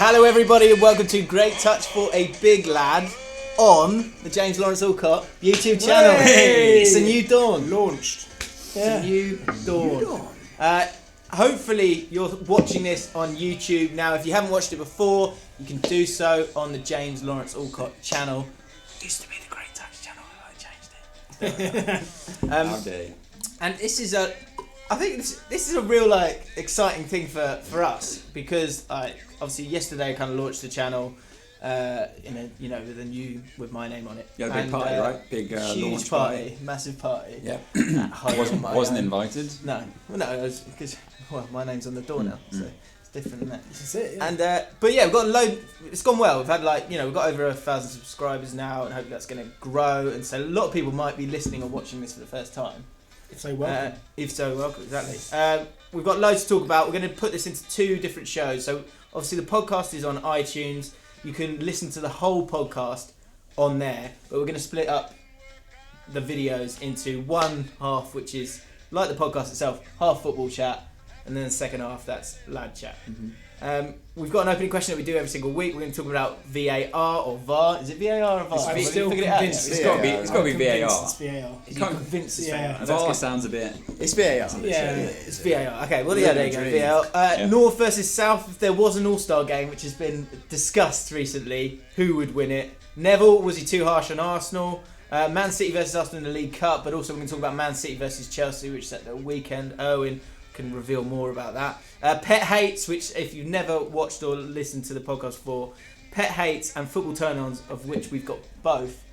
Hello everybody and welcome to Great Touch for a Big Lad on the James Lawrence Allcott YouTube channel. Hey! It's a new dawn. Launched. It's a new dawn. Hopefully you're watching this on YouTube now. If you haven't watched it before, you can do so on the James Lawrence Allcott channel. It used to be the Great Touch channel, I changed it. And this is I think this is a real exciting thing for us because obviously yesterday I kind of launched the channel with my name on it. You had a big party, right? Big huge launch party, massive party. Yeah. Wasn't invited. No, because my name's on the door now, so it's different than that. That's it. Yeah. And but yeah, we've got a load. It's gone well. We've had we've got over 1,000 subscribers now, and hope that's going to grow. And so a lot of people might be listening or watching this for the first time. If so, welcome. Welcome, exactly. We've got loads to talk about. We're going to put this into 2 different shows. So obviously the podcast is on iTunes. You can listen to the whole podcast on there, but we're going to split up the videos into one half, which is like the podcast itself, half football chat, and then the second half, that's lad chat. Mm-hmm. We've got an opening question that we do every single week. We're going to talk about VAR or VAR. Is it VAR or VAR? I'm still convinced. It's got to be VAR. It's VAR. You can't convince it's VAR. VAR sounds a bit... It's VAR. Yeah, it's VAR. Okay, well, yeah, there you go. VAR. North versus South. If there was an All-Star game, which has been discussed recently, who would win it? Neville, was he too harsh on Arsenal? Man City versus Arsenal in the League Cup, but also we're going to talk about Man City versus Chelsea, which is at the weekend. Owen can reveal more about that. Pet hates, which if you've never watched or listened to the podcast before, pet hates and football turn-ons, of which we've got both,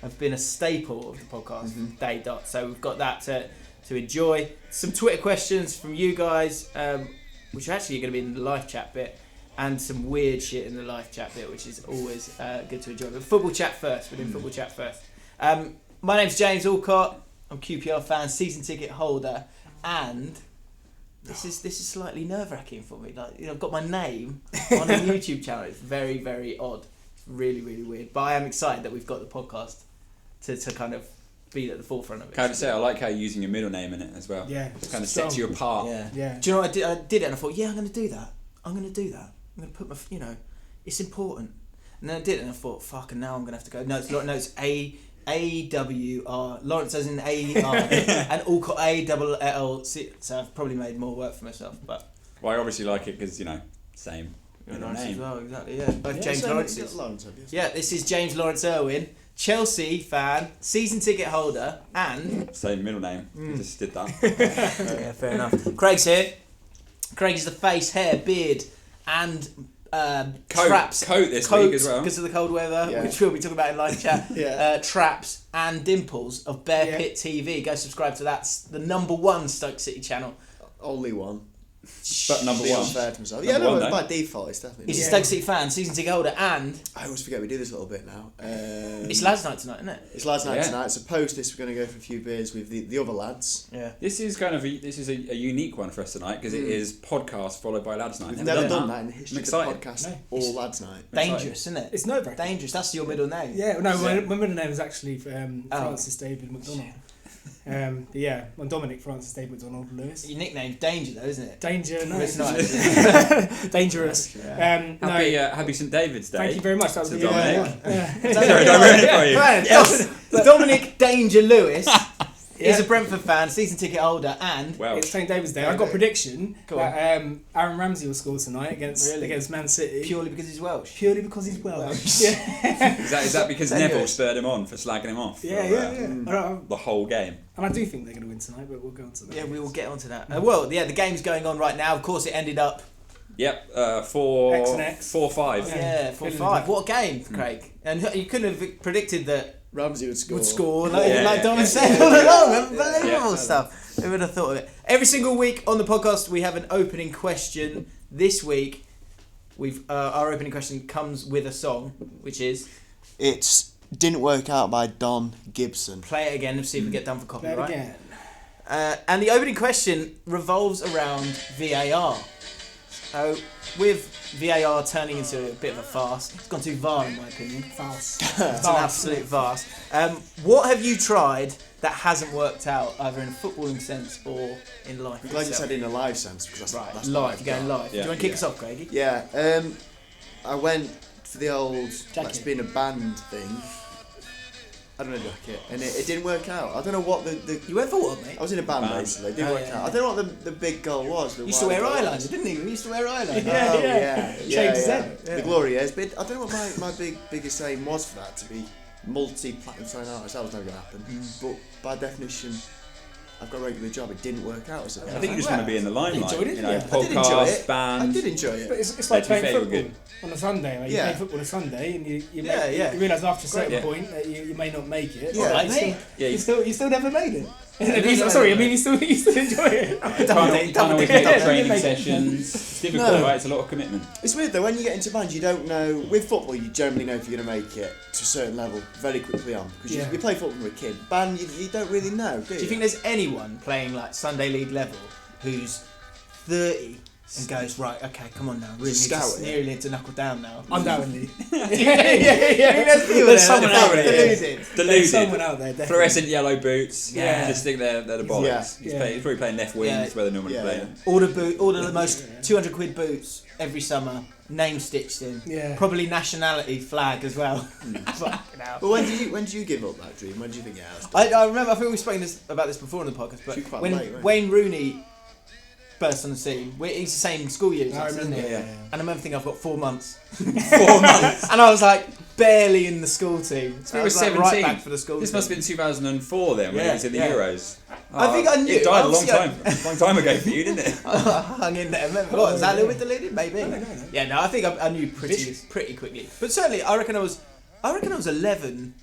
have been a staple of the podcast day dot. So we've got that to enjoy. Some Twitter questions from you guys, which are actually going to be in the live chat bit, and some weird shit in the live chat bit, which is always good to enjoy. But football chat first. We're doing football chat first. My name's James Allcott. I'm QPR fan, season ticket holder, and this is slightly nerve-wracking for me. I've got my name on a YouTube channel. It's very, very odd. It's really, really weird. But I am excited that we've got the podcast to kind of be at the forefront of it. Can I just say, I like how you're using your middle name in it as well. Yeah. It kind of sets you apart. Yeah. Do you know what I did it and I thought, I'm going to do that. I'm going to put my, it's important. And then I did it and I thought, fuck, and now I'm going to have to go. No, it's A-W-R. Lawrence as in A-R. And Allcott A-double-L-C. So I've probably made more work for myself. But well, I obviously like it because, same middle name. As well, exactly, yeah. Both James Lawrence's. Yeah, this is James Lawrence Irwin, Chelsea fan, season ticket holder, and... Same middle name. Just did that. Yeah, fair enough. Craig's here. Craig is the face, hair, beard, and... traps, coat this week as well because of the cold weather, which we'll be talking about in live chat. Traps and dimples of Bear Pit TV. Go subscribe to that. The #1 Stoke City channel. Only one. But number one. Fair to himself. Number one, by default, it's definitely. He's a Stoke City fan, season ticket holder, and I always forget we do this a little bit now. It's lads' night tonight, isn't it? It's lads' night tonight. So post this, we're going to go for a few beers with the other lads. Yeah. This is a unique one for us tonight because it is podcast followed by lads' night. We've never done that in the history of the podcast. No. All lads' night. Dangerous, isn't it? It's nerve-wracking. Dangerous. That's your middle name. Yeah. No, my middle name is actually Francis David McDonald. I'm Dominic Francis David McDonald Lewis. Your nickname's Danger, though, isn't it? Danger, no. It's nice. Dangerous. Happy St David's Day. Thank you very much. That was to Dominic. Sorry, don't ruin it for you. Yes. Dominic Danger Lewis is a Brentford fan, season ticket holder, and it's St David's Day. I've got a prediction that Aaron Ramsey will score tonight against Man City. Purely because he's Welsh. Purely because he's Welsh. Is that because Neville spurred him on for slagging him off? The whole game. And I do think they're going to win tonight, but we'll go on to that. Yeah, we will get on to that. The game's going on right now. Of course, it ended up. Yep, 4-5. Yeah, 4-5. What a game, Craig. And you couldn't have predicted that Ramsey would score. Like Dom said all along. Unbelievable stuff. Who would have thought of it? Every single week on the podcast, we have an opening question. This week, our opening question comes with a song, which is... It's Didn't Work Out by Don Gibson. Play it again and see if we get done for copyright. Play it again. And the opening question revolves around VAR. With VAR turning into a bit of a farce, it's gone too far in my opinion. Farce. It's an absolute farce. What have you tried that hasn't worked out, either in a footballing sense or in life? I'm glad you said in a live sense, because that's live. You're going live. Yeah. Do you want to kick us off, Craigie? Yeah. I went for the old Jacket. let's be in a band thing. I don't know, jacket, and it didn't work out. I don't know what the You went for what, mate? I was in a band basically. It didn't work out. I don't know what the big goal was. You used to wear eyeliner, didn't you? You used to wear eyeliner. Changed his head. The glory years. But I don't know what my biggest aim was for that, to be multi-platinum selling artist. That was never going to happen. But by definition, I've got a regular job. It didn't work out. So I think you just want to be in the limelight. Enjoyed it, you know, yeah. podcast, band. I did enjoy it. But it's like To be playing fair, you were football good. on a Sunday. Like, you play football on a Sunday, and you realise after a certain Yeah. point that you may not make it. Yeah, But mate. you still never made it. Yeah, Sorry, I mean you still enjoy it. Can't always make up training Yeah. sessions. It's difficult, No. right? It's a lot of commitment. It's weird though, when you get into band, you don't know. With football, you generally know if you're going to make it to a certain level very quickly on. Because you play football with a kid. Band, you don't really know, do you? Do you think there's anyone playing like Sunday League level who's 30 and goes, right, okay, come on now, really need to knuckle down now? Undoubtedly. There's someone out there. Deluded. There's someone out there, definitely. Fluorescent yellow boots. Yeah. Just think they're the bollocks. He's probably playing left wing. That's where they're normally playing. Order the most 200 quid boots every summer, name stitched in. Yeah. Probably nationality flag as well. Fucking hell. But when did you give up that dream? When did you think I remember, I think we've spoken about this before in the podcast, but quite when late, right? Wayne Rooney burst on the scene, he's the same school year as I us, isn't remember, he? yeah. And I remember thinking, I've got 4 months. 4 months. And I was like, barely in the school team. So I he was was like, 17. right back for the school This team. must have been 2004 then, when he was in the Euros. I think I knew. It died a Obviously, long time ago for you, didn't it? I hung in there. What, is that a little bit deluded? Maybe. No. Yeah, no, I think I knew pretty quickly. But certainly, I reckon I was 11,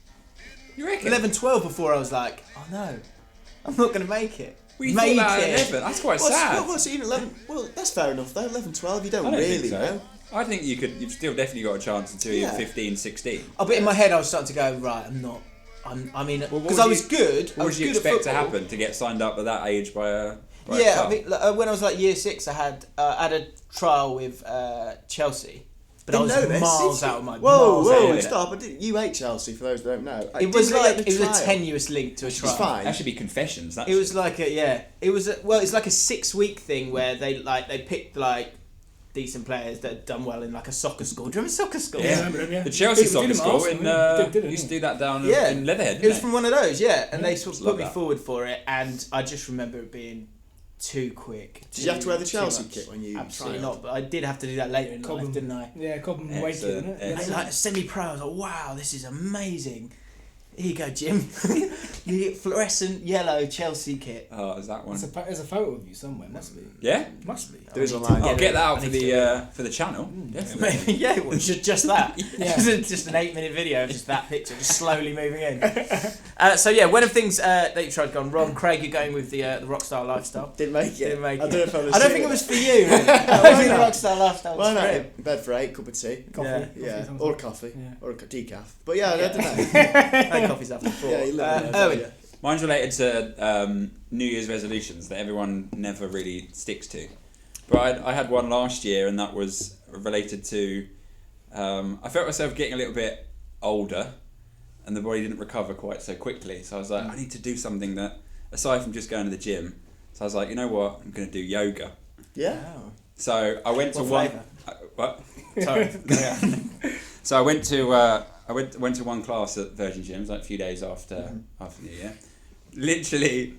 You reckon? 11, 12 before I was like, oh no, I'm not going to make it. Well, you thought that at 11. That's quite sad. What's even 11? Well, that's fair enough though. 11, 12, you don't I don't really think so. know. I think you've still definitely got a chance until you're 15, 16. Oh, but in my head, I was starting to go, right, I'm not. I mean, Well, because I was good. What would you expect to happen to get signed up at that age by a I club? mean, when I was like year 6, I had a trial with Chelsea. But I was miles out of my Whoa, stop. You hate Chelsea, for those that don't know. It was a tenuous link to a trial. It's fine. That should be confessions. It was like it's like a 6-week thing where they picked like decent players that had done well in like a soccer school. Do you remember soccer school? Yeah, I remember them, yeah. The Chelsea Did soccer them school Arsenal, used to do that down Yeah. in Leatherhead. It was from one of those, and they sort of Love put me that. forward for it, and I just remember it being too quick. Did you have to wear the too Chelsea much. kit when you Absolutely trialed? not, but I did have to do that later in life, Cobham. didn't I? Yeah, Cobham Excellent, waited, isn't it? And like semi-pro, I was like, wow, this is amazing. Here you go, Jim. You get fluorescent yellow Chelsea kit. Oh, is that one? There's a photo of you somewhere, must be. Yeah? Must be. There is online. I'll get that out I for need to the channel. Definitely. Maybe, yeah, well, just that. Yeah. Just an 8-minute video of just that picture, just slowly moving in. So yeah, when have things that you tried gone wrong? Craig, you're going with the rockstar lifestyle. Didn't make it. Didn't make I it. don't know if I was. I don't think it was for you. Really. I think the rockstar lifestyle was Why for him. not? Bed for 8, cup of tea. Coffee. Yeah, Coffee, or coffee, Yeah. or a decaf. But yeah, I don't know. No coffees after 4. Yeah, you live in there, Owen. don't you? Mine's related to New Year's resolutions that everyone never really sticks to. But I had one last year, and that was related to... I felt myself getting a little bit older, and the body didn't recover quite so quickly. So I was like, I need to do something that, aside from just going to the gym, so I was like, you know what, I'm going to do yoga. Yeah. Wow. So I went to What one... flavour? What? Sorry. So I went to one class at Virgin Gyms like a few days after New Year. Literally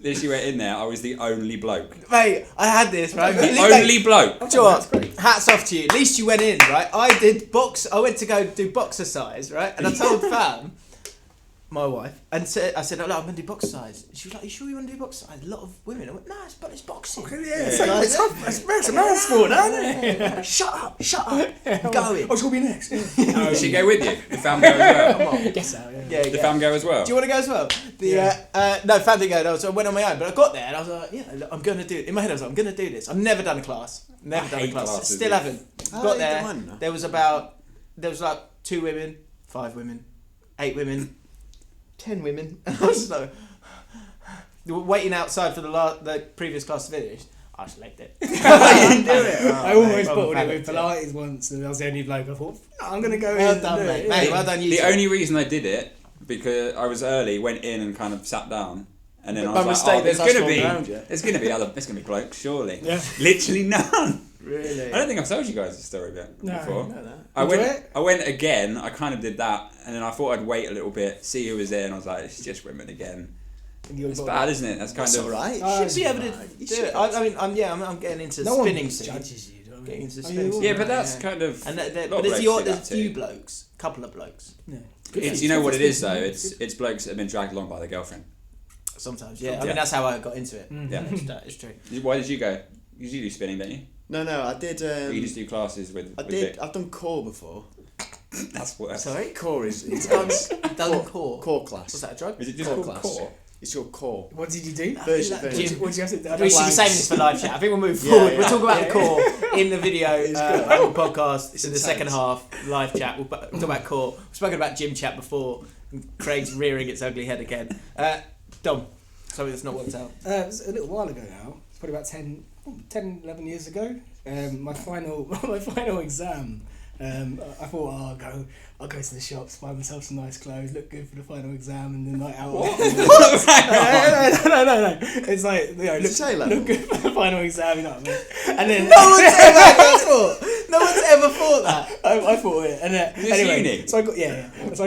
went in there. I was the only bloke. Mate, I had this, right? Only bloke. Do you know what? Hats off to you. At least you went in, right? I went to go do boxercise, right? And I told Fam, my wife, and I said, oh, look, I'm going to do boxercise. She was like, you sure you want to do boxercise? A lot of women. I went, no, it's boxing. It's a man sport, isn't it? Shut up. I'm going. I was going to be next. Did she go with you? Did Fam go as well? Come on. Guess so, yeah. Yeah, Did Fam go as well? Do you want to go as well? No, Fam didn't go. No, so I went on my own. But I got there and I was like, yeah, look, I'm going to do it. In my head, I was like, I'm going to do this. I've never done a class. I hate classes, Still yeah. haven't. Oh, Got you there. done? There was like 2 women, 5 women, 8 women, 10 women. And I was like, they were waiting outside for the previous class to finish. I just legged it. I didn't do it. I almost bottled it panicked, with Pilates once, and I was the only bloke. I thought, I'm going to go Well in. done, and do mate. it. Mate, well done you. The two. only reason I did it, because I was early, went in and kind of sat down. And then But I by was mistake, like, oh, there's there's going to around you. be blokes, surely. Yeah. Literally none. Really? I don't think I've told you guys the story before. No. I went again. I kind of did that, and then I thought I'd wait a little bit, see who was there, and I was like, it's just women again. It's bad, isn't it? That's kind of alright. You should be able to do it. I mean, I'm getting into spinning soon. Judges you. Getting into spinning. Yeah, but that's kind of. And but there's a few blokes, couple of blokes. Yeah. It's, you know what it is though. It's blokes that have been dragged along by their girlfriend. Sometimes, yeah. I mean, that's how I got into it. Yeah, it's true. Why did you go? You do spinning, don't you? No, I did. Or you just do classes with. Vic? I've done core before. That's worse. Sorry, Core is. It's done core. Core class. What's that, a drug? Is it just Core called class. core? It's your core. What did you do? Version. What did you have to do? We should be saving this for live chat. I think we'll move forward. We'll talk about the core in the video and the podcast. It's in the second half live chat. We'll talk about core. We've spoken about gym chat before. Craig's rearing its ugly head again. Dom, something that's not worked out. It was a little while ago now. It's probably about 10, 11 years ago. My final exam. I thought, I'll go to the shops, buy myself some nice clothes, look good for the final exam, and the night out. What? No. It's like, look good for the final exam, you know what I mean? And then No one's ever thought that. I thought it, and anyway, uni? so I got So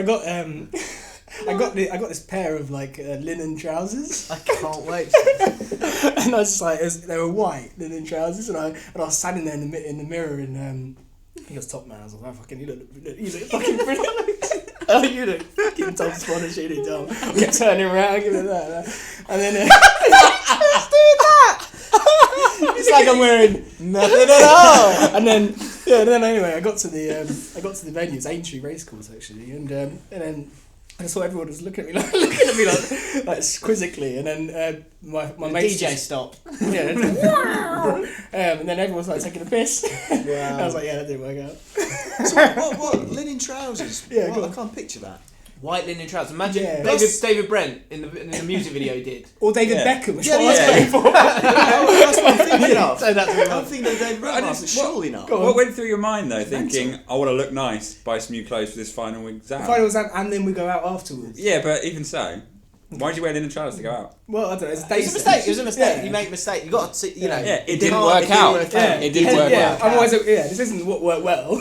I got this pair of like linen trousers. I can't wait. And I was just like, they were white linen trousers, and I was standing there in the mirror, and I think it was Top Man. I was like, oh, you look fucking brilliant. Oh, you look fucking Tom Spanish, you look dumb. I kept turning around, giving it that, and then doing that. It's like I'm wearing nothing at all. And then anyway, I got to the venue. It's Aintree Racecourse actually, and then I saw everyone was looking at me like quizzically, and then my mates DJ stopped. Yeah, and then everyone started taking a piss. Wow. I was like, yeah, that didn't work out. So what? Linen trousers? Yeah, I can't picture that. White linen trousers. Imagine Yeah. David Brent in the music video he did. Or David Beckham, which Yeah, I was yeah. going for. That's what I'm thinking of. Say that to me, I'm man. thinking of David Brent, but surely not. What went through your mind though, thinking, I want to look nice, buy some new clothes for this final exam? Final exam, and then we go out afterwards. Yeah, but even so, why did you wear linen trousers to go out? Well, I don't know. It's a It was a mistake. Yeah. You make a mistake. You got to, you know. Yeah, it you didn't can't- work out. It didn't work Yeah, out. otherwise, this isn't what worked well.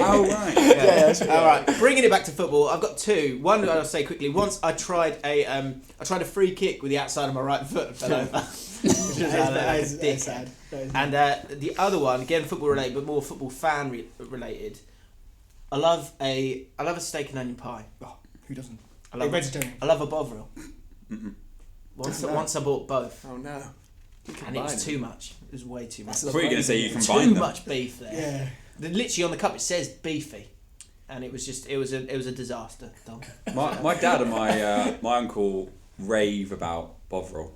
Oh right. Yeah. All right. Bringing it back to football, I've got two. One I'll say quickly. Once I tried a free kick with the outside of my right foot and fell over. Which was That a is dick. sad. And the other one, again football related, but more football fan related. I love a steak and onion pie. Oh, who doesn't? I love vegetarian. I love a Bovril. Once I bought both, Oh no. and it was too much. It was way too much. That's I thought you were going to say you Too combined them. much beef there. Yeah. Literally on the cup it says beefy, and it was a disaster. Dom. My dad and my uncle rave about Bovril,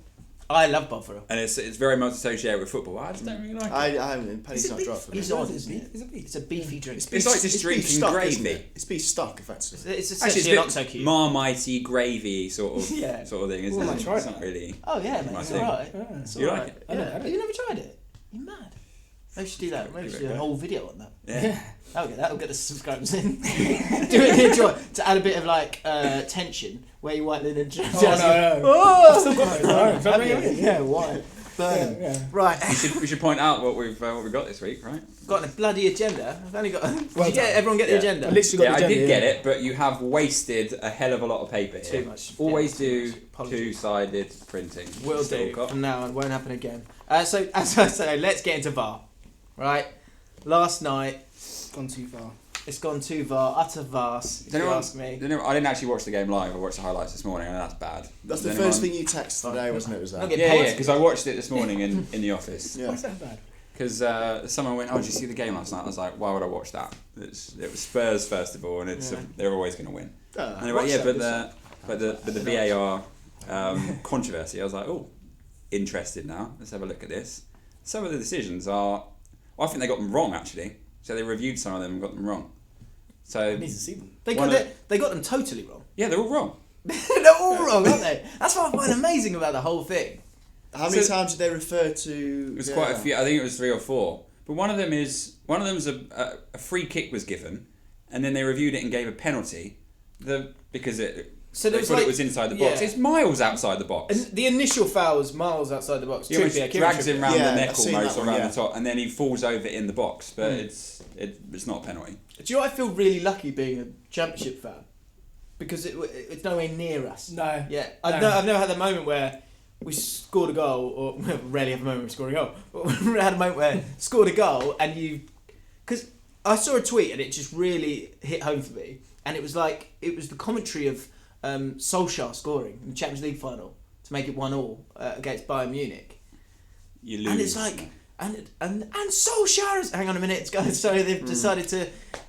I love Bovril. and it's very much associated with football. I just don't really like it. I haven't. Penny's not dropped for me. It's odd, isn't it? It's a beefy drink. It's like just drinking beef stock, gravy. isn't it? It's beef stock, effectively. It's Actually, essentially it's not a so cute. Marmitey gravy sort of Yeah. sort of thing, isn't Well, I it? tried It's not that. really. Oh yeah, mate. My It's thing. alright. Yeah. It's You like alright. it? I know. Have you never tried it? You mad? Maybe we should do that. Maybe we should do a whole video on that. Yeah. That'll get the subscribers in. Do it here, Joy, to add a bit of like tension where you white linen. Oh no. Oh! Still got it. Have you? Yeah, white. Burn. Yeah. Right. We should point out what we've got this week, right? Got a bloody agenda. I've only got. Well Did you done. everyone get the Yeah. agenda? I literally got Yeah, the I did agenda, get yeah. it, but you have wasted a hell of a lot of paper here. Too much. Always Yeah, do too much. Apologies. two-sided printing. Will Still do. got- From now on, won't happen again. So as I say, let's get into VAR. Right. Last night, Gone too far. it's gone too VAR, utter farce. If you ask me. I didn't actually watch the game live. I watched the highlights this morning, and that's bad. That's Does the first anyone- thing you texted today, wasn't it? Was Don't that? get Yeah, paid. yeah, because I watched it this morning in the office. Yeah. Why is that bad? Because someone went, "Oh, did you see the game last night?" I was like, "Why would I watch that?" It was Spurs first of all, and they're always going to win. And they were like, "Yeah, but the VAR controversy." I was like, "Oh, interested now. Let's have a look at this." Some of the decisions are, I think they got them wrong actually. So they reviewed some of them and got them wrong. So I need to see them. They One got them totally wrong. yeah, they're all wrong. They're all wrong, aren't they? That's what I find amazing about the whole thing. How many So- times did they refer to? It was quite a few. I think it was 3 or 4. But one of them's a free kick was given, and then they reviewed it and gave a penalty. Because So they there thought it was inside the box. yeah. It's miles outside the box. And the initial foul was miles outside the box. He almost drags him round the Yeah, neck I've seen almost, that or one, around yeah. the top, and then he falls over in the box. But it's not a penalty. Do you know what I feel really lucky being a Championship fan? Because it's nowhere near us. No. Yeah. I've never had a moment where we scored a goal, or we rarely have a moment where we scored a goal, but we had a moment where scored a goal and you... Because I saw a tweet and it just really hit home for me. And it was the commentary of Solskjaer scoring in the Champions League final to make it 1-1 against Bayern Munich. You lose. And it's like... And Solskjaer is... Hang on a minute, guys. Sorry, they've decided to...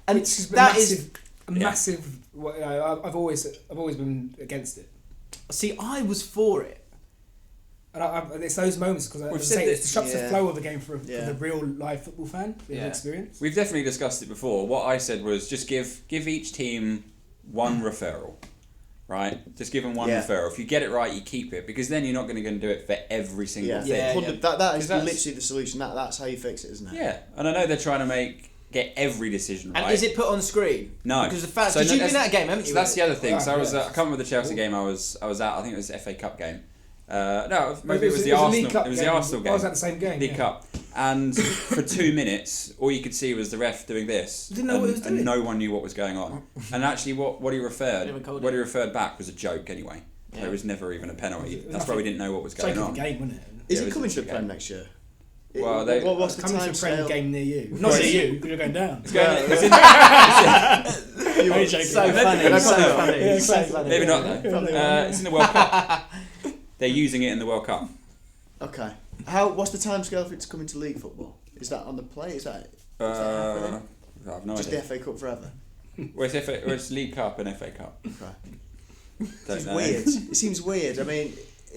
And that is massive. I've always been against it. See, I was for it. And it's those moments because We've it said this- disrupts the yeah. flow of the game for Yeah. the real live football fan with Yeah. experience. We've definitely discussed it before. What I said was just give each team one referral, right? Just give them one Yeah. referral. If you get it right, you keep it, because then you're not going to go and do it for every single Yeah, thing. Yeah. 100 that is 'Cause that's- literally the solution. That's how you fix it, isn't it? Yeah, and I know they're trying to get every decision right. And is it put on screen? No. Because the fact... So Because no, you've been that's- at a game, haven't you? So that's the other thing. Wow, So I was yeah. I can't remember the Chelsea game I was at. I think it was the FA Cup game. No, maybe it was the a League Arsenal. Cup It was game. the Arsenal game. I was at the same game. League yeah. Cup. And for 2 minutes, all you could see was the ref doing this. Didn't know what he was doing. And no one knew what was going on. And actually, what he referred back was a joke anyway. Yeah. It was never even a penalty. It was That's why we didn't know what was It's going like on. the game, wasn't it? Is Yeah, it it coming was to the a Prem game. next year? Well, what's the Coming to time a Prem scale? game near you. Not near you, because you're going down. It's going, it's in, Only joking. So Maybe- funny, maybe so not. funny, Yeah, so exactly. funny. maybe not though. It's in the World Cup. They're using it in the World Cup. Okay. What's the time scale for it to come into league football? Is that on the play? Is that I have no just idea. the FA Cup forever? Well, it's League Cup and FA Cup. Okay. Don't It's know. weird. It seems weird. I mean,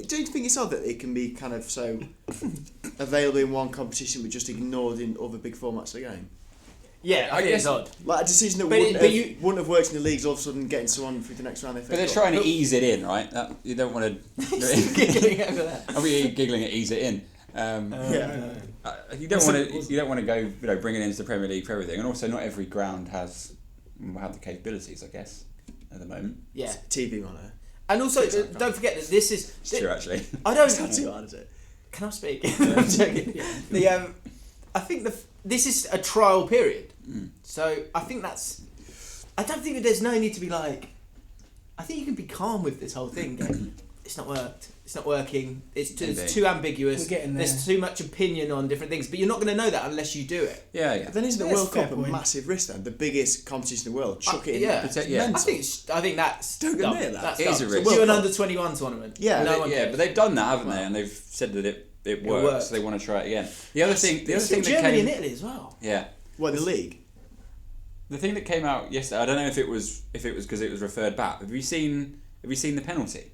don't you think it's odd that it can be kind of so available in one competition but just ignored in other big formats of the game? Yeah, I think guess- it's odd. Like a decision that But wouldn't have worked in the leagues, all of a sudden getting someone through the next round. But they're trying to ease it in, right? You don't want to. Giggling over that. I'll be giggling at ease it in. Yeah. You don't want to. You don't want to go. Bring it into the Premier League for everything, and also not every ground has the capabilities, I guess, at the moment. Yeah. TV monitor. And also, Exactly. don't forget that this is... It's true, actually. I don't... It's not too hard, is it? Can I speak? I'm joking. I think this is a trial period. So I think that's... I don't think that there's no need to be like... I think you can be calm with this whole thing. Go, it's not worked. It's not working. It's too ambiguous. We're getting there. There's too much opinion on different things. But you're not going to know that unless you do it. Yeah. Then isn't the That's World a fair Cup a point. massive risk then? The biggest competition in the world. Chuck it in. yeah. It's Yeah. mental. I think that's Don't done. admit that. That's It is done. a So risk. do an World Cup. under-21 tournament. Yeah. No one Yeah, cares. but they've done that, haven't Well, they? And they've said that it worked. works, so they want to try it again. The other thing It's that in Germany came, and Italy as well. yeah, What, the league? the thing that came out yesterday. I don't know if it was because it was referred back. Have you seen the penalty?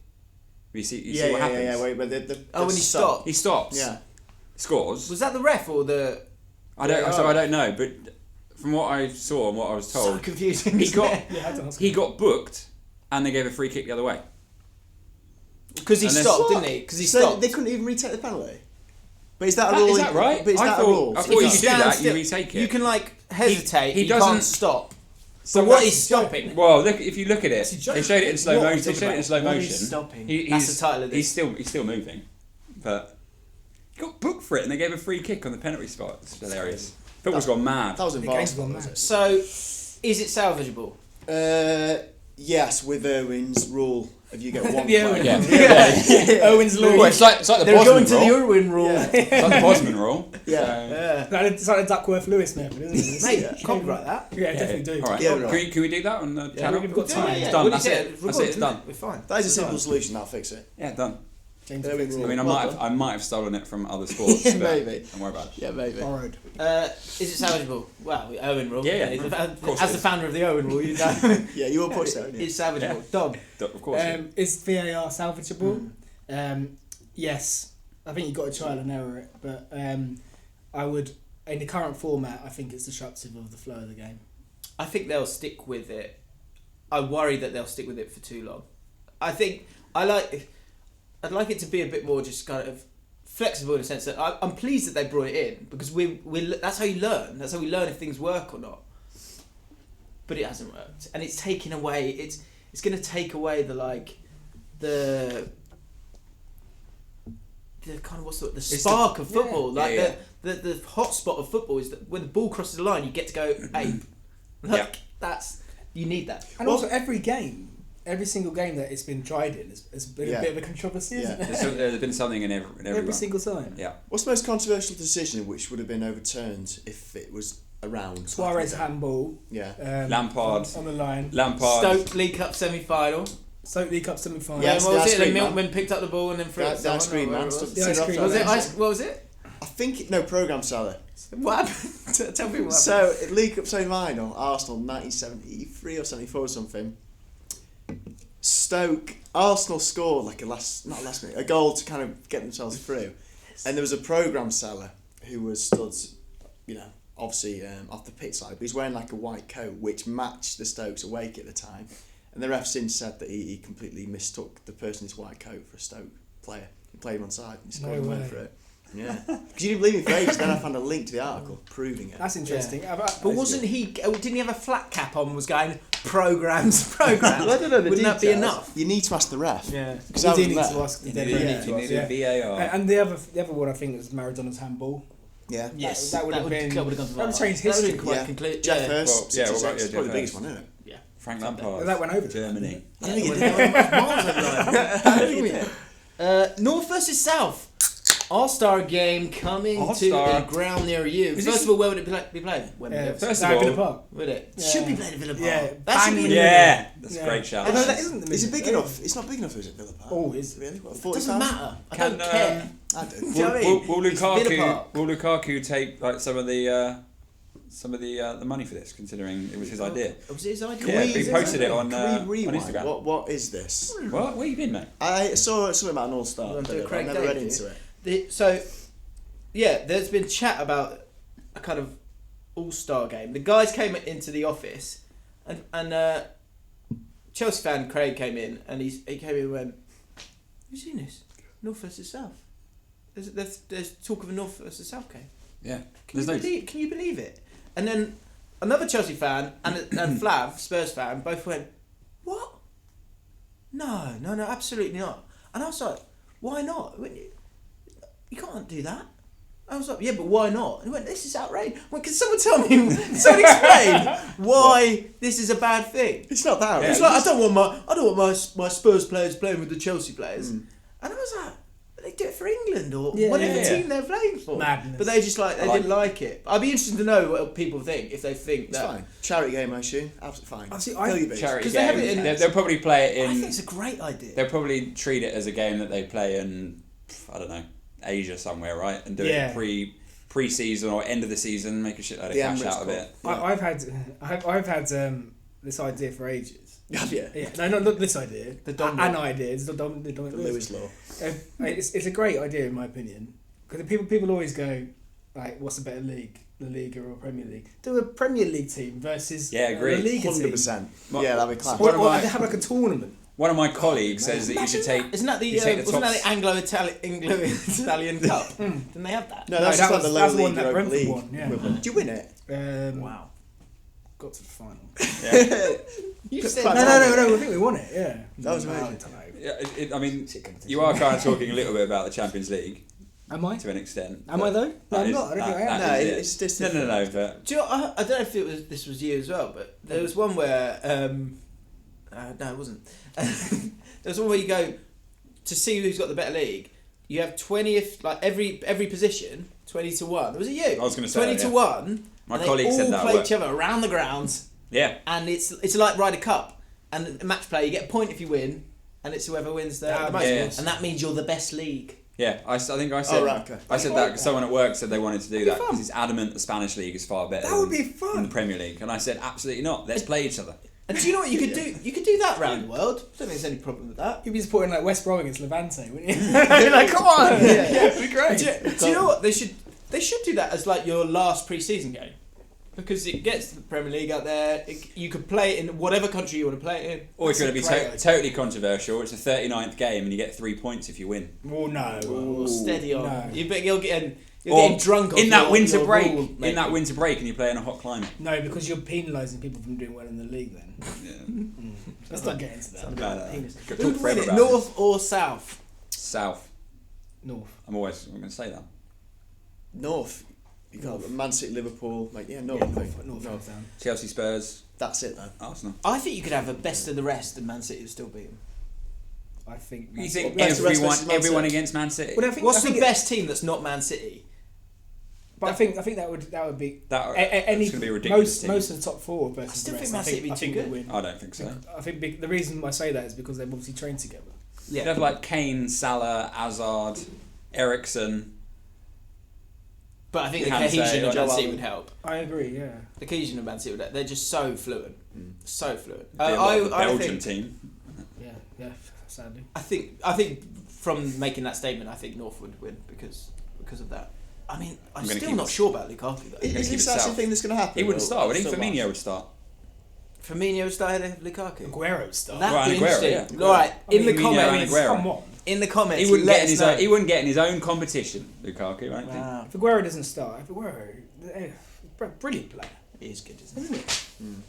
You see what happens? Yeah. Wait, but Oh, when he stopped. He stops. Yeah. Scores. Was that the ref or the... I don't know, but from what I saw and what I was So told, confusing. he isn't got it? Yeah, I don't know. he got booked, and they gave a free kick the other way. Because he Unless- stopped, What? didn't he? Because he So stopped. they couldn't even retake the penalty? But is that a rule? Is that right? But is I that a thought- rule? I If thought you you could do stand that. still, You retake it. You can like hesitate. he you doesn't- can't stop. So But what that's- he's stopping? Well, look if you look at it, It's a joke. they showed it in slow What are we motion. They talking showed it in about? slow What motion. is stopping? He's That's the title of this. He's still moving, but he got booked for it, and they gave a free kick on the penalty spot. It's hilarious. Football's gone mad. That was The involved. game's gone was mad. it? So, is it salvageable? Yes, with Irwin's rule of you get one Yeah, player. Yeah. Owen's Well, law. it's like the They're going Bosman to the rule. Irwin rule. Yeah. It's like the Bosman rule. Yeah. So- Yeah. It's like a Duckworth-Lewis method, isn't it? Mate, copyright that. Yeah, definitely do. All right. Yeah, right. Can we do that on the channel? we've got time. It's Yeah, done. what That's do you it. say? That's it. It's done. We're fine. That is a simple solution. That'll fix it. Yeah, done. James Irwin fixed rule. I mean, Well done. I might have stolen it from other sports. Yeah, but maybe. Don't worry about it. Yeah, maybe. Borrowed. Is it salvageable? Well, the Owen rule. Yeah, He's the of course as it the is. founder of the Owen rule, you know. Yeah, you will push that, won't you? It's salvageable. Dom. Of course. Is VAR salvageable? Yes. I think you've got to trial and error it, but I would, in the current format, I think it's disruptive of the flow of the game. I think they'll stick with it. I worry that they'll stick with it for too long. I'd like it to be a bit more just kind of flexible in the sense that I'm pleased that they brought it in because that's how you learn. That's how we learn if things work or not. But it hasn't worked, and it's taken away. it's going to take away the kind of the spark of football. The hot spot of football is that when the ball crosses the line, you get to go ape. You need that. And also every single game that it's been tried in has been a bit of a controversy, isn't it? There's been something in every one. single time. Yeah. What's the most controversial decision which would have been overturned if it was around? Suarez handball. Yeah. Lampard on the line. Stoke League Cup semi-final. Stoke League Cup semi-final. Yeah, what was it? The Milkman picked up the ball and then threw it. The ice cream man. What was it? I think programme seller. What happened? Tell me what happened. So League Cup semi-final, Arsenal 1973 or 74 or something. Arsenal scored a goal to kind of get themselves through, and there was a programme seller who was stood, obviously off the pitch side, but he's wearing like a white coat which matched the Stokes away kit at the time, and the ref since said that he completely mistook the person in his white coat for a Stoke player. He played him on side and he scored and went for it. Yeah, because you didn't believe me for ages. Then I found a link to the article proving it. That's interesting. Yeah. But wasn't he? Didn't he have a flat cap on? Was going programs? Well, I don't know. Wouldn't that be enough? You need to ask the ref. Yeah, because you need to ask. You need a VAR. And the other one I think was Maradona's handball. Yeah. Yes, that would have been. That would have changed history. Quite complete. Jeff Hurst. What about it's probably the biggest one, isn't it? Yeah. Frank Lampard. That went over. Germany. North versus South. All-Star game coming to a ground near you. First of all, where would it be played? First of all, Villa Park. Would it? Yeah. Should be played at Villa Park. Yeah, that should be. That's a great shout. No, that isn't the Is it big enough? It's not big enough, is it, Villa Park? Oh, is really? What, it doesn't matter. I don't care. I do. Will Lukaku take like some of the money for this, considering it was his idea? Was it his idea? Yeah, he posted it on Instagram. What is this? What? Where you been, mate? I saw something about an All-Star, but I never read into it. There's been chat about a kind of All-Star game. The guys came into the office, and Chelsea fan Craig came in, and he came in and went, "Have you seen this? North versus South. There's talk of a North versus South game. Yeah. Can you believe it?" And then another Chelsea fan and Flav, Spurs fan, both went, "What? No, absolutely not." And I was like, "Why not? You can't do that." I was like, "Yeah, but why not?" And he went, "This is outrageous." Well, can someone tell me? Someone explain why this is a bad thing? It's not that. It's like I don't want my Spurs players playing with the Chelsea players. And I was like, they do it for England or whatever team they're playing for. Madness. But they just didn't like it. I'd be interested to know what people think if they think it's that. fine. Charity game, I assume. Absolutely fine. Charity game. They'll probably play it in. I think it's a great idea. They'll probably treat it as a game that they play in, I don't know, Asia somewhere, right? And do it pre-season or end of the season, make a shitload of cash out of it. I've had this idea for ages. Yeah. No, not this idea. An idea. It's the Lewis Law. It's a great idea in my opinion, because people always go like, "What's a better league, La Liga or Premier League?" Do a Premier League team versus La Liga 100%. Yeah, that'd be class. Or they have like a tournament. One of my colleagues says that you should take. Isn't that the Anglo-Italian Cup? Didn't they have that? No, that's just like the low league Europa League. One, yeah. Did you win it? Wow. Got to the final. You said no. I think we won it. Yeah. That was amazing. I mean, you are kind of talking a little bit about the Champions League. Am I? To an extent. Am I though? No, I'm not. I don't think I am. No, it's just no. But do you know, I don't know if this was you as well, but there was one where no, it wasn't. There's one where you go to see who's got the better league. You have 20th, like every position, 20 to 1. Was it you? I was going to say 20 to 1. My colleague said that. They all play each other around the grounds. Yeah. And it's like Ryder Cup. And a match play, you get a point if you win, and it's whoever wins the most. Yeah. And that means you're the best league. Yeah, I think I said. Oh, right, okay. I said that because someone at work said they wanted to do that because he's adamant the Spanish league is far better. That would be fun. Than the Premier League, and I said absolutely not. Let's play each other. And do you know what you could do? You could do that around the world. I don't think there's any problem with that. You'd be supporting like West Brom against Levante, wouldn't you? You're like, come on! It'd be great. Do you know what? They should do that as like your last pre-season game. Because it gets the Premier League out there. You could play it in whatever country you want to play it in. Or if you want to be totally controversial, it's the 39th game and you get 3 points if you win. Oh no. Steady on. No. You'll get in. You're getting drunk in that winter your break. rule, In that winter break, and you play in a hot climate. No, because you're penalising people from doing well in the league. Then let's not get into that. Who would win it, North or South? South. North. I'm going to say that. North. You got Man City, Liverpool. Like North. Yeah, I think. North. Down. Chelsea, Spurs. That's it, though. Arsenal. I think you could have a best of the rest, and Man City would still beat them. I think. You think Best of the rest versus Man everyone City. against Man City? Well, I think, What's the best team that's not Man City? But I think that would be it's going to be a ridiculous team. most of the top four versus I still the rest. think Man City would be I too think good. would win. I don't think so. I think the reason I say that is because they've obviously trained together. You'd have like Kane, Salah, Hazard, Eriksen. But I think the Kante, cohesion of Man City Joe would help. I agree. Yeah. The cohesion of Man City would help. They're just so fluent. So fluent. Be a lot of the I Belgian think, team. Yeah. Sadly. I think from making that statement, I think North would win because of that. I mean, I'm gonna still keep not it- sure about Lukaku though. Is keep this it actually south. a thing that's going to happen? He wouldn't or- start, would he? still Firmino last? would start. Firmino start ahead of Lukaku. Aguero start. That'd Right, be and Aguero, interesting. yeah. All right, I in mean, the Firmino and comments. Aguero. Come on. In the comments, He wouldn't let get in us his know. own. He wouldn't get in his own competition. Lukaku, right? Wow, If Aguero doesn't start, brilliant player, he is good, isn't he? isn't it?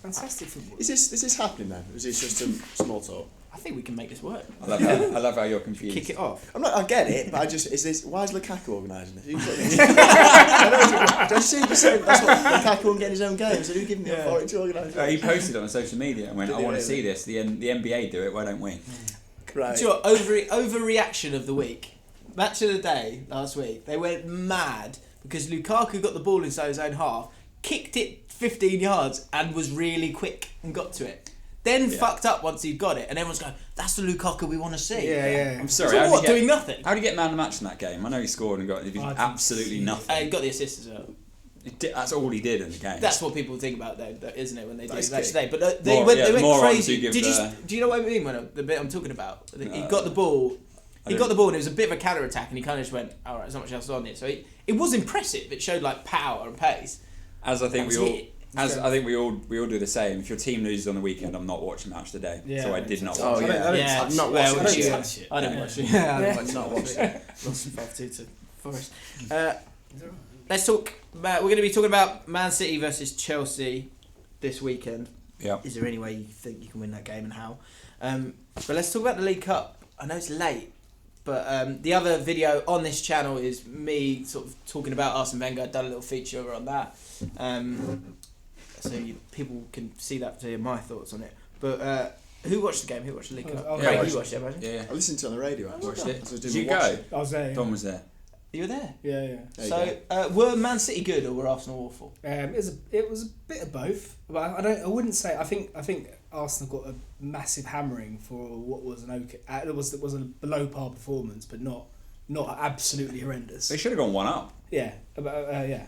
Fantastic football. Is this happening then? Or is this just a small talk? I think we can make this work. I love how you're confused. Kick it off. I get it, but why is Lukaku organising it? I don't see you saying that's what Lukaku won't get his own games. So who giving the authority to organise it? He posted on social media and went, Did "I he want to really? see this. The NBA do it. Why don't we?" Right. Do you know what, overreaction of the week. Match of the day last week. They went mad because Lukaku got the ball inside his own half, kicked it 15 yards, and was really quick and got to it. Then fucked up once he'd got it, and everyone's going, "That's the Lukaku we want to see." Yeah. I'm sorry. So how what? did he Doing nothing. How did he get man of the match in that game? I know he scored and got absolutely nothing. He got the assist as well. That's all he did in the game. That's what people think about, though, isn't it? When they do Nice match kick. today, but they More- went, yeah, they went morons crazy. who give Did you? the- Do you know what I mean when the bit I'm talking about? He got the ball. He got the ball and it was a bit of a counter attack, and he kind of just went, "All right, there's not much else on it." So it was impressive. It showed like power and pace. As I think That we was all. it. As I think we all do the same. If your team loses on the weekend, I'm not watching match today. Yeah, So I did not Oh, watch it. yeah. Yeah, I've not well, watched would it. you? touch it. I don't Yeah. watch it. Yeah, I Yeah. don't Not watch watched it. Lost 5-2 to Forest. Let's talk about. We're going to be talking about Man City versus Chelsea this weekend. Yeah. Is there any way you think you can win that game and how? But let's talk about the League Cup. I know it's late, but the other video on this channel is me sort of talking about Arsene Wenger. I've done a little feature over on that. So people can see that to hear my thoughts on it. But who watched the game? Who watched the League Cup? I Yeah, I Craig, watched you watched it, imagine? Yeah. I listened to it on the radio actually. Watched it. So I Did you go? watch it. I was there. Yeah. Don was there. You were there. Yeah. There you So were Man City good or were Arsenal awful? It was a bit of both, but I wouldn't say. I think Arsenal got a massive hammering for what was an okay. It was a below par performance, but not absolutely horrendous. They should have gone one up. Yeah, yeah.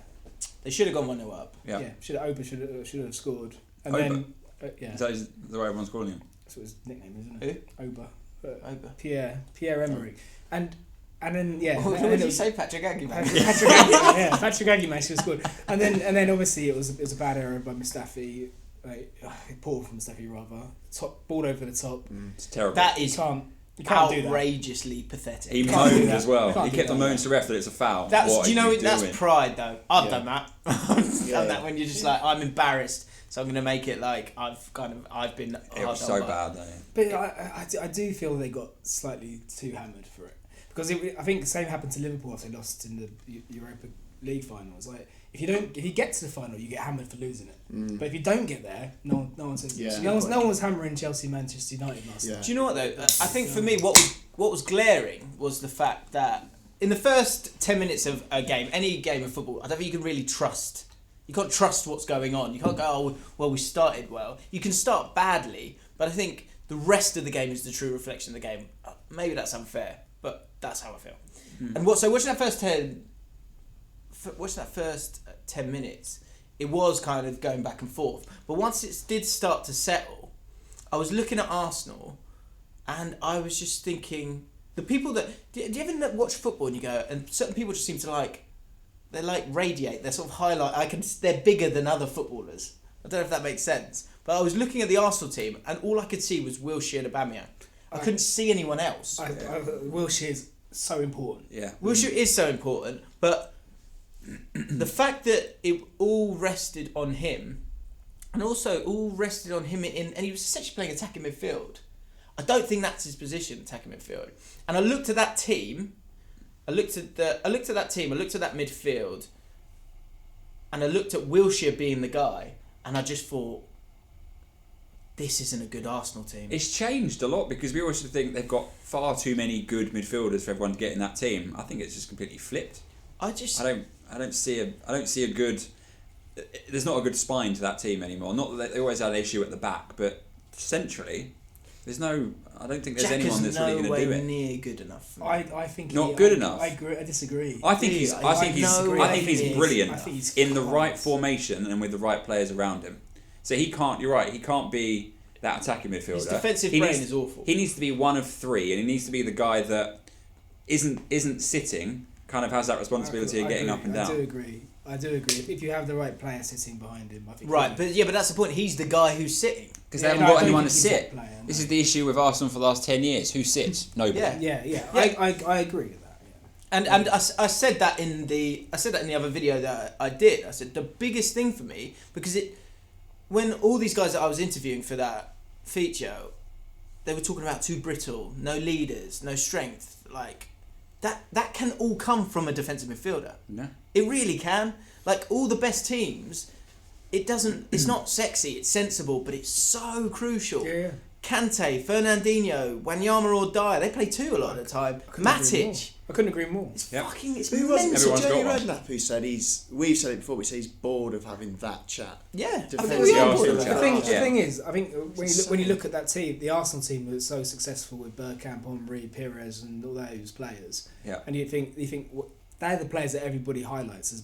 They should have gone 1-0 up. Yeah. Should have scored, and Oba. then yeah. Is that the way everyone's calling him? That's what his nickname is, isn't it? Oba. Over. Pierre Emery, and then yeah. What and did it you was- say, Patrick Aggie? Patrick Aggie, yeah, Patrick Aggie man, she was good. And then obviously it was a bad error by Mustafi, poor from Mustafi rather. Ball over the top. It's terrible. That is You can't do that. outrageously pathetic. He Can't do moaned that. as well. Can't He do kept that. on moaning to the ref that it's a foul. That's What do you are know you that's doing? pride though. I've Yeah. done that. I've Yeah. done that when you're just like I'm embarrassed, so I'm gonna make it like I've been. It was hard so done by. bad though. But I do feel they got slightly too hammered for it because I think the same happened to Liverpool after they lost in the Europa League final. It's like if you get to the final, you get hammered for losing it. But if you don't get there, no one says. Yeah. No one was hammering Chelsea, Manchester United last Yeah. night. Do you know what though? I think for me, what was glaring was the fact that in the first 10 minutes of a game, any game of football, I don't think you can really trust. You can't trust what's going on. You can't go, oh, well, we started well. You can start badly, but I think the rest of the game is the true reflection of the game. Maybe that's unfair, but that's how I feel. And watching that first 10 minutes, it was kind of going back and forth. But once it did start to settle, I was looking at Arsenal, and I was just thinking, the people that do you ever watch football and you go, and certain people just seem to they radiate. They're sort of highlight. They're bigger than other footballers. I don't know if that makes sense. But I was looking at the Arsenal team, and all I could see was Wilshere and Aubameyang. I couldn't see anyone else. Wilshere is so important. Yeah. Wilshere is so important, but the fact that it all rested on him, and also all rested on him and he was essentially playing attacking midfield. I don't think that's his position, attacking midfield. And I looked at that team. I looked at that midfield, and I looked at Wilshere being the guy, and I just thought, this isn't a good Arsenal team. It's changed a lot because we always think they've got far too many good midfielders for everyone to get in that team. I think it's just completely flipped. I don't see a good. There's not a good spine to that team anymore. Not that they always had an issue at the back, but centrally, there's no. I don't think there's anyone that's really going to do it. Near good enough. I think not good enough. I disagree. I think he's brilliant in the right class. formation and with the right players around him. So he can't. You're right. He can't be that attacking midfielder. His defensive brain is awful. He needs to be one of three, and he needs to be the guy that isn't sitting. Kind of has that responsibility of getting up and down. I do agree. If you have the right player sitting behind him, I think. Right, but that's the point. He's the guy who's sitting because they haven't got anyone to sit. This is the issue with Arsenal for the last 10 years. Who sits? Nobody. Yeah. I agree with that. Yeah. And I said that in the other video that I did. I said the biggest thing for me, because when all these guys that I was interviewing for that feature, they were talking about too brittle, no leaders, no strength, like. That can all come from a defensive midfielder. No. It really can. Like all the best teams, it's not sexy, it's sensible, but it's so crucial. Yeah. Kante, Fernandinho, Wanyama or Dyer, they play two a lot of the time. Matic. I couldn't agree more. It's yep. fucking, it's Who was it? Everyone's Johnny got one. Redknapp who said we've said it before, we say he's bored of having that chat. Yeah. The thing is, I think when you look at that team, the Arsenal team was so successful with Bergkamp, Henry, Pires, and all those players. Yeah. And you think they're the players that everybody highlights as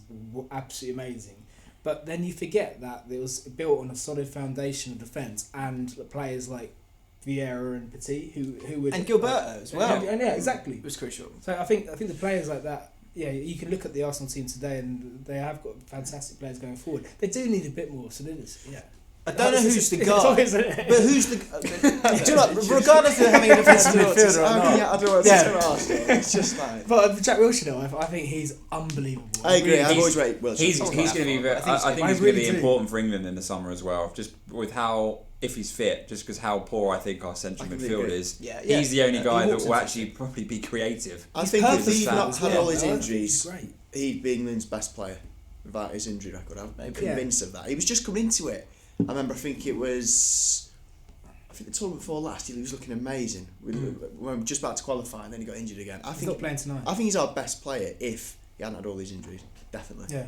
absolutely amazing, but then you forget that it was built on a solid foundation of defence and players like Vieira and Petit who would and Gilberto as well. And exactly. It was crucial. So I think the players like that. Yeah, you can look at the Arsenal team today, and they have got fantastic players going forward. They do need a bit more solidity. Yeah. I don't know who's the guy, but who's the? Do you know, regardless of having a defensive midfielder or not. I don't know what to say about Arsenal. It's just like. But Jack Wilshere, though, I think he's unbelievable. I agree. I've always rated Wilshere. He's going to be. I think he's going to be important for England in the summer as well. Just with how. If he's fit, just because how poor I think our central midfield is, he's the only guy that will actually probably be creative. I think if he'd not had all his injuries, he'd be England's best player without his injury record. I'm convinced of that. He was just coming into it. I remember, I think the tournament before last, he was looking amazing. We were just about to qualify and then he got injured again. He's not playing tonight. I think he's our best player if he hadn't had all these injuries. Definitely. Yeah.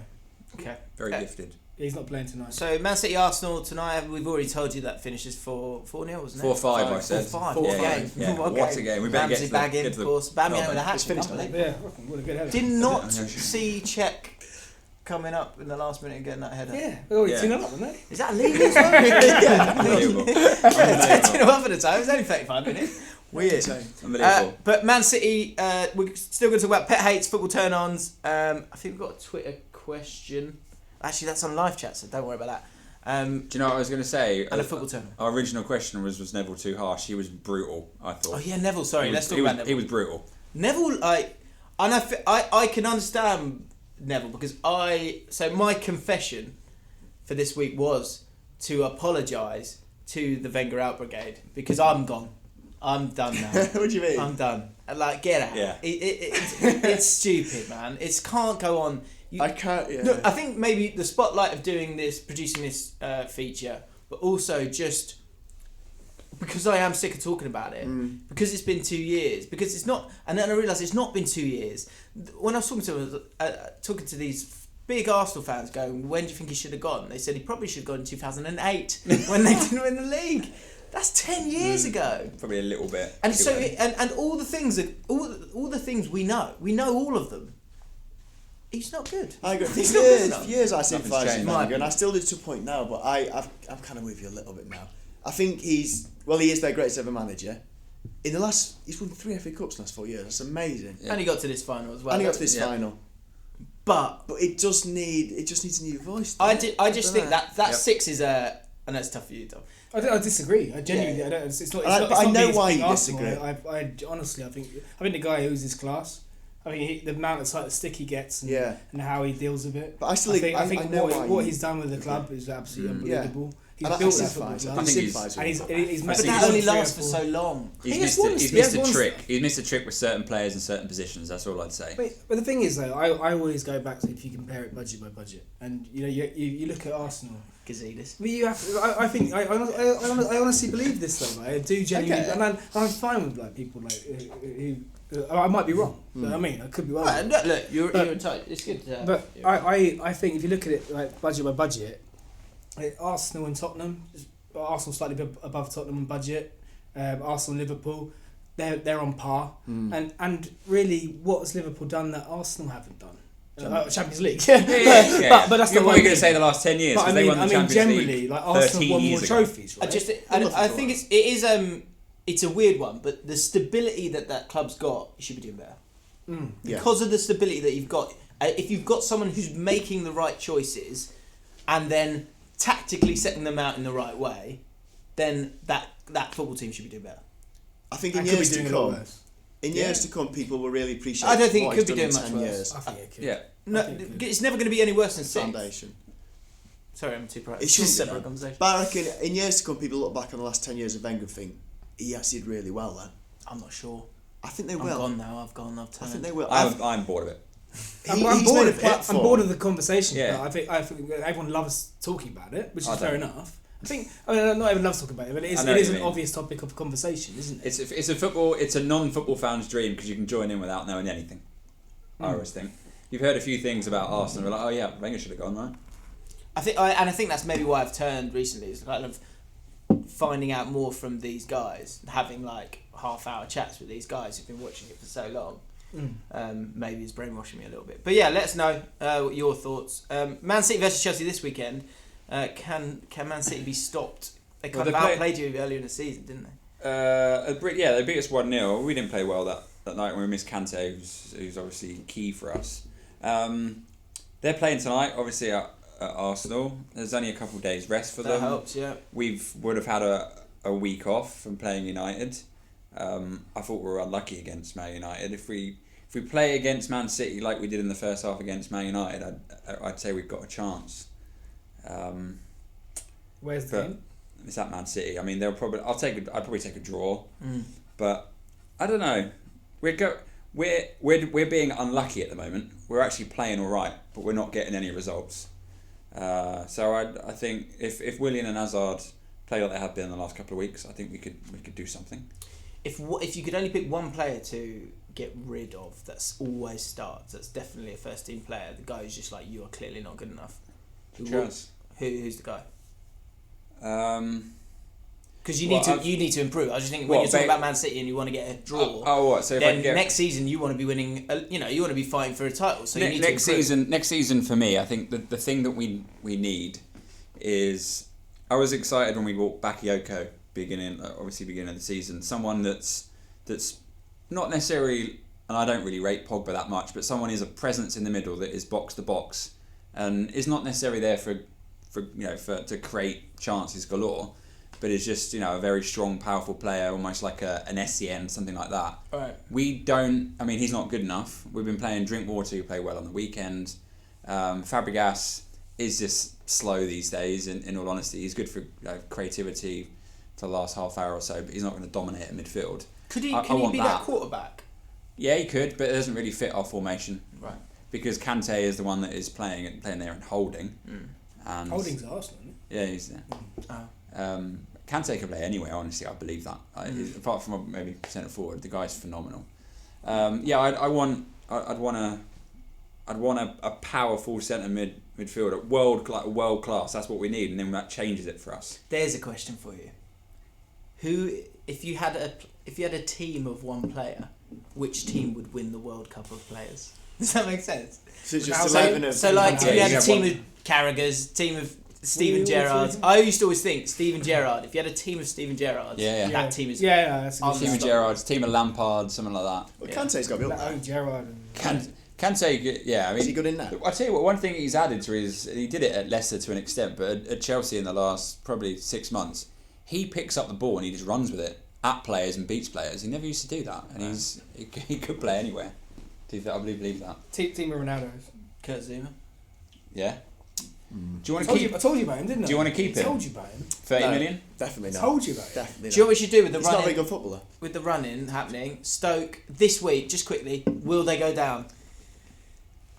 Okay. Very gifted. He's not playing tonight. So Man City Arsenal tonight. We've already told you that finishes 4-0, wasn't it? 4-5. I said 4-5. Yeah. What a game! We better Ramsey bagging, of course. Bamiyang with a hat trick. Yeah, what a good header. Did not see Czech coming up in the last minute and getting that header. Yeah, well, 2-0 up, wasn't it? Is that illegal as well? Unbelievable. 10 up at the time. It was only 35 minutes. Weird. Unbelievable. But Man City, we're still going to talk about pet hates, football turn-ons. I think we've got a Twitter question. Actually, that's on live chat, so don't worry about that. Do you know what I was going to say? And a football turn. Our original question was Neville too harsh? He was brutal, I thought. Oh yeah, Neville. Sorry, let's talk about Neville. He was brutal. Neville, I can understand Neville because my confession for this week was to apologise to the Wenger out brigade because I'm gone. I'm done now. What do you mean? I'm done. Like, get out. Yeah. It's stupid, man. It can't go on. I can't. Yeah. Look, I think maybe the spotlight of producing this feature, but also just because I am sick of talking about it, because it's been 2 years, because it's not, and then I realised it's not been 2 years. When I was talking to these big Arsenal fans, going, when do you think he should have gone? They said he probably should have gone in 2008 when they didn't win the league. That's 10 years ago. Probably a little bit. And so, and all the things that all the things we know all of them. He's not good. I agree. He's For years I sympathised with Wenger, and I still do to a point now. But I'm kind of with you a little bit now. I think he is their greatest ever manager. He's won 3 FA Cups in the last 4 years. That's amazing. Yeah. And he got to this final as well. Final. But it just needs a new voice. I just think that 6 is a, and that's tough for you, Tom. I disagree. I genuinely, I don't. It's not. I know why you disagree. I honestly, I think the guy owes his class. I mean, the amount of stick he gets and how he deals with it. But I think know what he's done with the club is absolutely unbelievable. He's and built that football club. I think he's but that only lasts for so long. He's missed a trick. He's missed a trick with certain players in certain positions. That's all I'd say. But the thing is, though, I always go back to if you compare it budget by budget, and you look at Arsenal. Gazidis. But you have. I think I honestly believe this though. Like, I do genuinely, and I'm fine with like people like who. I might be wrong. But I mean, I could be wrong. Look, you're entitled. It's good. But I think if you look at it like budget by budget, Arsenal and Tottenham, Arsenal slightly above Tottenham in budget. Arsenal and Liverpool, they're on par. And really, what has Liverpool done that Arsenal haven't done? Champions League. But that's You're not probably going to say the last 10 years because they won the Champions generally, League. Like Arsenal won more trophies. Right? I think it's a weird one, but the stability that club's got, you should be doing better. Because of the stability that you've got. If you've got someone who's making the right choices, and then tactically setting them out in the right way, then that football team should be doing better. I think in years to come, people will really appreciate. I don't think what it could be he's doing done in much 10 worse. years. I think it could. Yeah. No, it's never going to be any worse than sixth. Foundation. Sorry, I'm too proud. It It's just a should be, separate conversation. But I reckon in years to come, people look back on the last 10 years of Wenger and think he actually did really well then. I'm not sure. I think they I'm will. gone now. I've turned. I think they will. I'm bored of it. I'm bored of the conversation. Yeah. I think everyone loves talking about it, which is fair enough. Not everyone loves talking about it, but it is an obvious topic of conversation, isn't it? It's a non-football fan's dream because you can join in without knowing anything. I always think. You've heard a few things about Arsenal. We're like, oh yeah, Wenger should have gone, right? I think that's maybe why I've turned recently. Is kind of finding out more from these guys, having like half-hour chats with these guys who've been watching it for so long. Maybe it's brainwashing me a little bit. But yeah, let us know what your thoughts. Man City versus Chelsea this weekend. Can Man City be stopped? They kind of outplayed you earlier in the season, didn't they? They beat us 1-0. We didn't play well that night when we missed Kante, who's obviously key for us. They're playing tonight, obviously at Arsenal. There's only a couple of days rest for them. That helps, yeah. We would have had a week off from playing United. I thought we were unlucky against Man United. If we play against Man City like we did in the first half against Man United, I'd say we've got a chance. Where's the game? It's at Man City. I mean, I'd probably take a draw, but I don't know. We're being unlucky at the moment. We're actually playing all right, but we're not getting any results. So I think if Willian and Hazard play like they have been in the last couple of weeks, I think we could do something. If you could only pick one player to get rid of that's always starts, that's definitely a first team player, the guy who's just like, you are clearly not good enough. Who's the guy? Because you need to improve. I was just thinking when you're talking about Man City and you want to get a draw. So then next season you want to be winning. You want to be fighting for a title. So next season for me, I think the thing that we need is, I was excited when we bought Bakayoko beginning of the season. Someone that's not necessarily, and I don't really rate Pogba that much, but someone is a presence in the middle that is box to box and is not necessarily there for to create chances galore, but is just a very strong, powerful player, almost like an SCN, something like that. Right. He's not good enough. We've been playing Drinkwater, who play well on the weekend. Fabregas is just slow these days. In all honesty, he's good for creativity for the last half hour or so, but he's not going to dominate at midfield. Can he be that quarterback? Yeah, he could, but it doesn't really fit our formation. Right. Because Kante is the one that is playing there and holding. And Holding's Arsenal, isn't he? Yeah, he's there. Kante can play anywhere, honestly, I believe that. Apart from maybe centre forward, the guy's phenomenal. I'd want a powerful centre midfielder, world class. That's what we need, and then that changes it for us. There's a question for you. If you had a team of one player, which team would win the World Cup of players? Does that make sense? So just 11 of... So like, if you had a team of Carragher's, team of Steven Gerrard. I used to always think Steven Gerrard. If you had a team of Steven Gerrard, that team is that's a good team of Gerrard's, team of Lampard, something like that. Well, Kante's got to be up there. Gerrard. Kante, yeah. I mean, is he good in that? I tell you what, one thing he's added to is, he did it at Leicester to an extent, but at Chelsea in the last probably 6 months, he picks up the ball and he just runs with it at players and beats players. He never used to do that, and he could play anywhere. I believe that. Team of Ronaldo. Kurt Zuma. Yeah. Do you want I to keep? told you about him, didn't I? Do you want to keep I him? told you about him. 30 million? Definitely I not. told you about him. Definitely Do you know not. what we should do with the He's not a very running? good footballer. With the running happening, Stoke this week, just quickly, will they go down?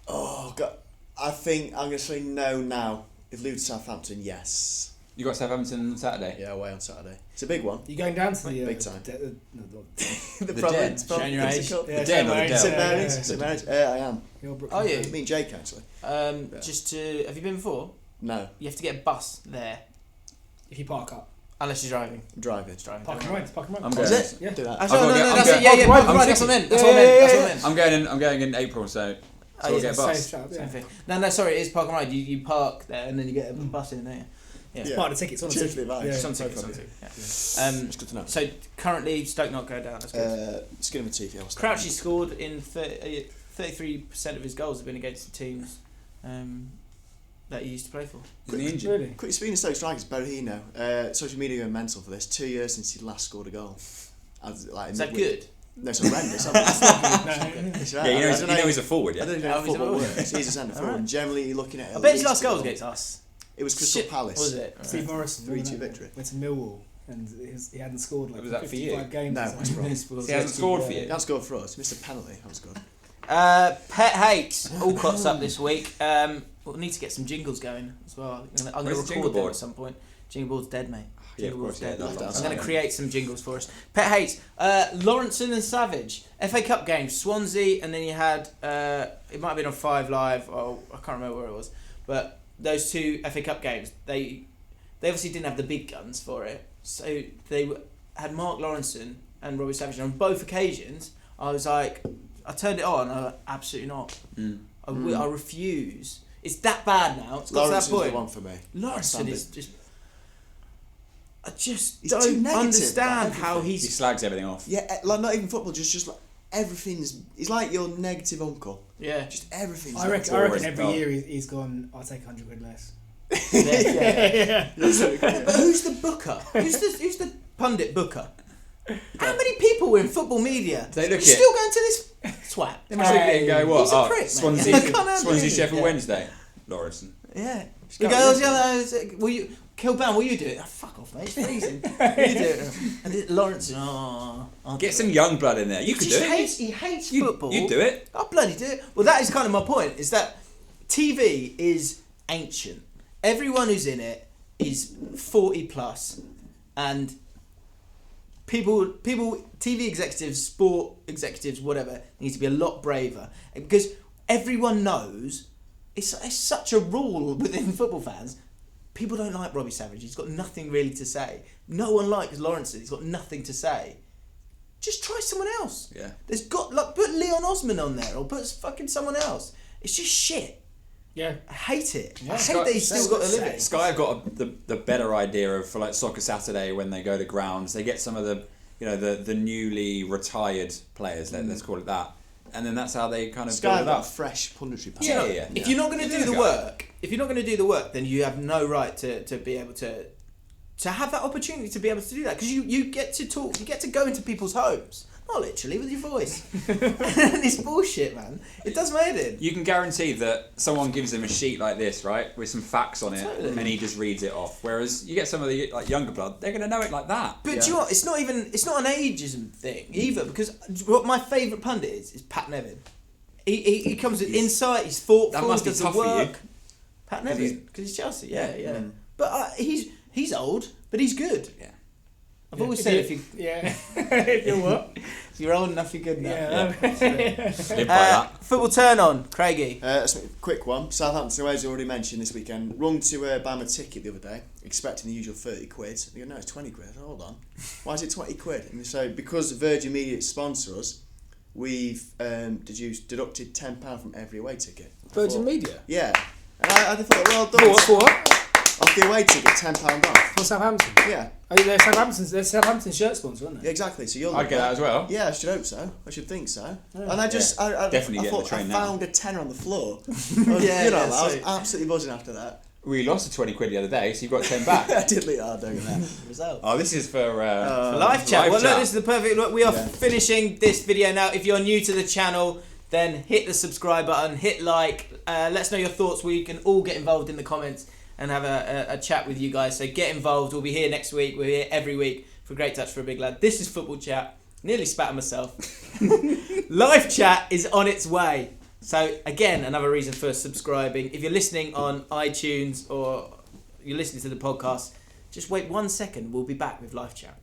Oh God, I think I'm gonna say no now. If lose to Southampton, yes. You got Southampton on Saturday. Yeah, away on Saturday. It's a big one. You going down to the Big time. the The Den. January. what's it called? Yeah, The Den or the St. Del? St Mary's. Mary's. St Mary's. I am. Oh, yeah. Me and Jake actually. Just to, have you been before? No, You have to get a bus there, If you park up. unless you're driving. I'm driving. Park and ride. Park and ride. I'm Oh, going. is it? Yeah. Do that. Actually, I've no, got to no, get- that's I'm it. Yeah, yeah, going- that's what I meant. That's what I meant. That's what I meant. I'm going in April, so Oh, we'll yeah, get a so bus. Safe shout, yeah. Same thing. No, sorry, it is park and ride. You park there and then you get a bus in there. It's Yeah. part of the tickets on the Cheers ticket. for the advice. Yeah. It's on no tickets, problem. yeah. It's good to know. So currently Stoke not go down. That's good. Skin of my teeth, yeah. what's that? Crouchy scored in 33% of his goals have been against the teams that he used to play for. Isn't he injured? Really? Quick, speaking of Stoke strikers, Berahino. Social media going mental for this. 2 years since he last scored a goal. Like, Is that midweek. good? No, it's horrendous. It's Yeah, you know he's a forward, I yeah. don't even Oh, know he's a football forward. works. He's a centre forward. Alright. Generally, you're looking at. I bet his last goal was against us. It was Crystal Shit, Palace. Was it? Steve Morrison. 3-2 victory. Went to Millwall and he hadn't scored like Was that for you? 55 games. No, or it was something. He hasn't scored for you. He hasn't scored for us. Missed a penalty. That was good. Pet hates. Allcott's up this week. We'll need to get some jingles going as well. I'm going to Where's the jingle record them board? at some point. Jingle board's dead, mate. Yeah, of Jingle course, board's yeah, dead. that's I'm going fine. to create some jingles for us. Pet hates. Lawrenson and Savage. FA Cup game, Swansea, and then you had, it might have been on 5 Live, or I can't remember where it was, but those two FA Cup games, they obviously didn't have the big guns for it, so they had Mark Lawrenson and Robbie Savage, and on both occasions, I was like, I turned it on, I was like, absolutely not. I refuse. It's that bad now. It's got to that Lawrence is point. the one for me. Lawrenson Standard. is just... I just He's too don't negative understand about how He he's... slags everything off. Yeah, like not even football. Just like everything's. He's like your negative uncle. Yeah. Just everything's. I reckon always every felt. year he's gone, I'll take 100 quid less. Yeah. Yeah. But who's the booker? Who's the pundit booker? How many people were in football media? They look You're at- still going to this swat? They must look at it and go, what? He's a prick, mate. Swansea, I can't handle Swansea it. Sheffield Yeah. Wednesday. Lawrenson. Yeah. Just He go, goes, listen. will you, Kilban, will you do it? Oh, fuck off, mate. It's freezing. You do it. And then Lawrence, I'll Get do some it. young blood in there. You He could do just it. hates, he hates football. You'd do it. I'll bloody do it. Well, that is kind of my point, is that TV is ancient. Everyone who's in it is 40 plus, and people, TV executives, sport executives, whatever, need to be a lot braver, because everyone knows it's such a rule within football fans. People don't like Robbie Savage. He's got nothing really to say. No one likes Lawrenson. He's got nothing to say. Just try someone else. Yeah. There's got put Leon Osman on there or put fucking someone else. It's just shit. Yeah. I hate it. Yeah. I hate that he's still got a living. Sky have got the better idea of, for like Soccer Saturday, when they go to grounds, they get some of the the newly retired players, let's call it that, and then that's how they kind of Sky build have it got a up. fresh punditry panel. Yeah, You know, yeah. If you're not going to Yeah, do the go. work, then you have no right to be able to have that opportunity to be able to do that, because you get to talk, you get to go into people's homes, not literally with your voice. It's bullshit, man. It does my head in. You can guarantee that someone gives him a sheet like this, right, with some facts on it, Totally. and he just reads it off. Whereas you get some of the like younger blood, they're going to know it like that. But do you know what? It's not an ageism thing either, because what my favourite pundit is Pat Nevin. He comes with insight. He's thoughtful. That must be does tough the for you. work. Pat Nevin, because he's Chelsea. Yeah. But he's old, but he's good. Yeah. I've always said if You're what? if you're old enough, you're good enough. Live by that. Football turn on, Craigie. Quick one. Southampton, as I already mentioned this weekend, rung to buy my ticket the other day, expecting the usual 30 quid. They go, no, it's 20 quid. I said, hold on. Why is it 20 quid? And so, because Virgin Media sponsor us, we've deducted £10 from every away ticket. Virgin Media? Yeah. And I thought, well done. For what? Off the away ticket, £10 off. For Southampton? Yeah. Oh, they're Southampton shirt sponsor, aren't Yeah, they? exactly. So you'll I'd get that as well. Yeah, I should hope so. I should think so. Yeah. And I just, I Definitely I get thought the train I now. found a tenner on the floor. Yeah, I was sweet. absolutely buzzing after that. We lost a 20 quid the other day, so you've got 10 back. I did leave that doing that. Result. Oh, this is for Live chat. live Well, chat. look, this is the perfect. Look, we are Yeah. finishing this video now. If you're new to the channel, then hit the subscribe button, hit like, let us know your thoughts. We can all get involved in the comments and have a chat with you guys. So get involved. We'll be here next week. We're here every week for Great Touch for a Big Lad. This is Football Chat. Nearly spat on myself. Live chat is on its way. So again, another reason for subscribing. If you're listening on iTunes or you're listening to the podcast, just wait 1 second. We'll be back with live chat.